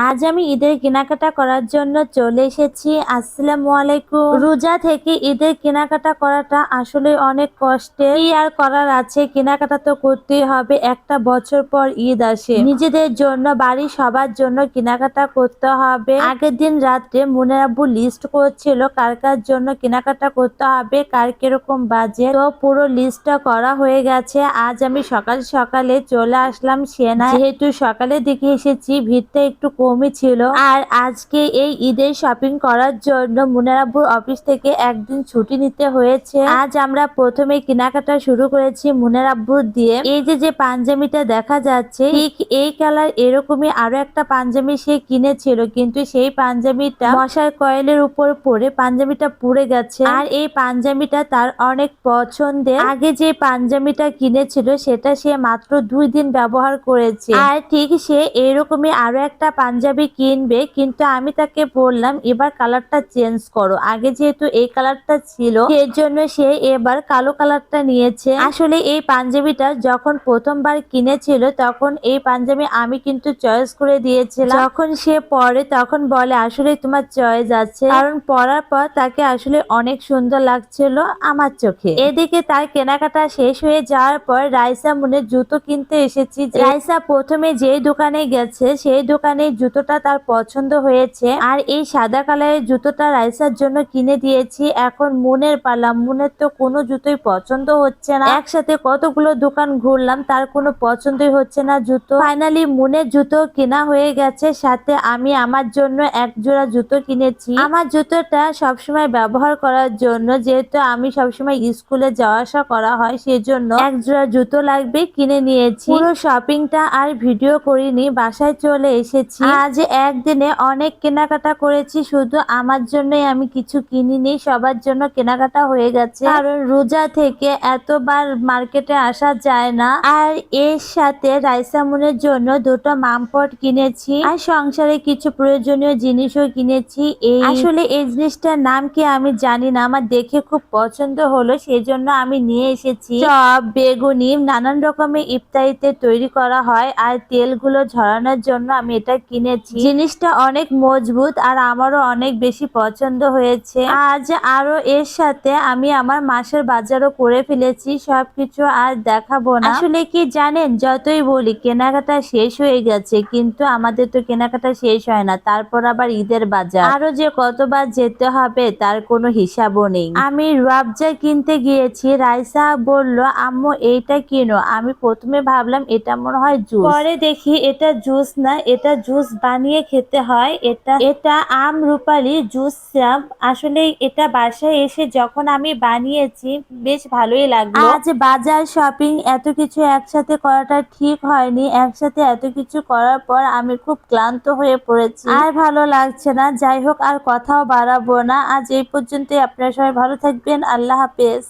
আজ আমি ঈদের কেনাকাটা করার জন্য চলে এসেছি। আসসালামু আলাইকুম। রোজা থেকে ঈদের কেনাকাটা করাটা আসলে অনেক কষ্টের। কি আর করার আছে, কেনাকাটা তো করতেই হবে। একটা বছর পর ঈদ আসে, নিজেদের জন্য, বাড়ির সবার জন্য কেনাকাটা করতে হবে। আগের দিন রাত্রে মুনের আব্বু লিস্ট করছিল কার কার জন্য কেনাকাটা করতে হবে, কার কিরকম বাজেট। তো পুরো লিস্টটা করা হয়ে গেছে। আজ আমি সকাল সকালে চলে আসলাম সেনায়, যেহেতু সকালে দিকে এসেছি, ভিড়টা একটু কমই ছিল। আর আজকে এই ঈদের শপিং করার জন্য মুনের আব্বুর অফিস থেকে একদিন ছুটি নিতে হয়েছে। আজ আমরা প্রথমে কেনাকাটা শুরু করেছি মুনের আব্বুর দিয়ে। এই যে পাঞ্জাবিটা দেখা যাচ্ছে, ঠিক এই কালার এরকমই আরো একটা পাঞ্জাবি সে কিনেছিল, কিন্তু সেই পাঞ্জাবিটা মশার কয়েলের উপর পরে পাঞ্জাবিটা পুড়ে গেছে। আর এই পাঞ্জাবিটা তার অনেক পছন্দের। আগে যে পাঞ্জাবিটা কিনেছিল সেটা সে মাত্র 2 দিন ব্যবহার করেছে। আর ঠিক সে এরকমই আরো একটা পাঞ্জাবি কিনবে, কিন্তু আমি তাকে বললাম এবার কালারটা চেঞ্জ করো। আগে যেহেতু এই কালারটা ছিল, সেজন্য সে এবার কালো কালারটা নিয়েছে। আসলে এই পাঞ্জাবিটা যখন প্রথমবার কিনেছিল তখন এই পাঞ্জাবি আমি কিন্তু চয়েস করে দিয়েছিলাম। যখন সে পরে তখন বলে আসলে তোমার চয়েস আছে, কারণ পরার পর তাকে আসলে অনেক সুন্দর লাগছিল আমার চোখে। এদিকে তার কেনাকাটা শেষ হয়ে যাওয়ার পর রাইসা মুনের জুতো কিনতে এসেছি। রাইসা প্রথমে যেই দোকানে গেছে সেই দোকানে জুতোটা তার পছন্দ হয়েছে, আর এই সাদা কালারের জুতোটা রাইসার জন্য কিনে দিয়েছি। এখন মুনের পালা। মুনের তো কোনো জুতোই পছন্দ হচ্ছে না। একসাথে কতগুলো দোকান ঘুরলাম, তার কোনো পছন্দই হচ্ছে না জুতো। ফাইনালি মুনের জুতো কেনা হয়ে গেছে, সাথে আমি আমার জন্য এক জোড়া জুতো কিনেছি। আমার জুতোটা সবসময় ব্যবহার করার জন্য, যেহেতু আমি সবসময় স্কুলে যাওয়া আসা করা হয়, সেজন্য এক জোড়া জুতো লাগবে, কিনে নিয়েছি। পুরো শপিংটা আর ভিডিও করিনি, বাসায় চলে এসেছি। আজ একদিনে অনেক কেনাকাটা করেছি, শুধু আমার জন্যই আমি কিছু কিনিনি, সবার জন্য কেনাকাটা হয়ে গেছে। কারণ রোজা থেকে এতবার মার্কেটে আসা যায় না। আর এর সাথে রাইসা মুনের জন্য দুটো মামপট কিনেছি, আর সংসারে কিছু প্রয়োজনীয় জিনিসও কিনেছি। আসলে এই জিনিসটার নাম কি আমি জানি না, আমার দেখে খুব পছন্দ হলো, সেজন্য আমি নিয়ে এসেছি। চপ, বেগুনি, নানান রকমের ইফতারিতে তৈরি করা হয়, আর তেলগুলো ঝরানোর জন্য আমি এটা কিনেছি। জিনিসটা অনেক মজবুত আর আমারও অনেক বেশি পছন্দ হয়েছে। আজ আরো এর সাথে আমি আমার মাসের বাজারও করে ফেলেছি, সবকিছু আর দেখাবো না। আসলে কি জানেন, যতই বলি কেনাকাটা শেষ হয়ে গেছে, কিন্তু আমাদের তো কেনাকাটা শেষ হয় না। তারপর আবার ঈদের বাজার আরো যে কতবার যেতে হবে তার কোনো হিসাবও নেই। আমি রুয়াবজা কিনতে গিয়েছি, রাইসা বলল আম্মু এইটা কিনো। আমি প্রথমে ভাবলাম এটা মনে হয় জুস, পরে দেখি এটা জুস না, এটা জুস বানিয়ে খেতে হয়। এটা আম রূপালি জুস সিরাপ। আসলে এটা বাসায় এসে যখন আমি বানিয়েছি বেশ ভালোই লাগলো। আজ বাজার, শপিং এত কিছু একসাথে করাটা ঠিক হয়নি। একসাথে এত কিছু করার পর আমি খুব ক্লান্ত হয়ে পড়েছি, আর ভালো লাগছে না। যাই হোক, আর কথাও বাড়াবো না, আজ এই পর্যন্তই। আপনারা সবাই ভালো থাকবেন। আল্লাহ হাফেজ।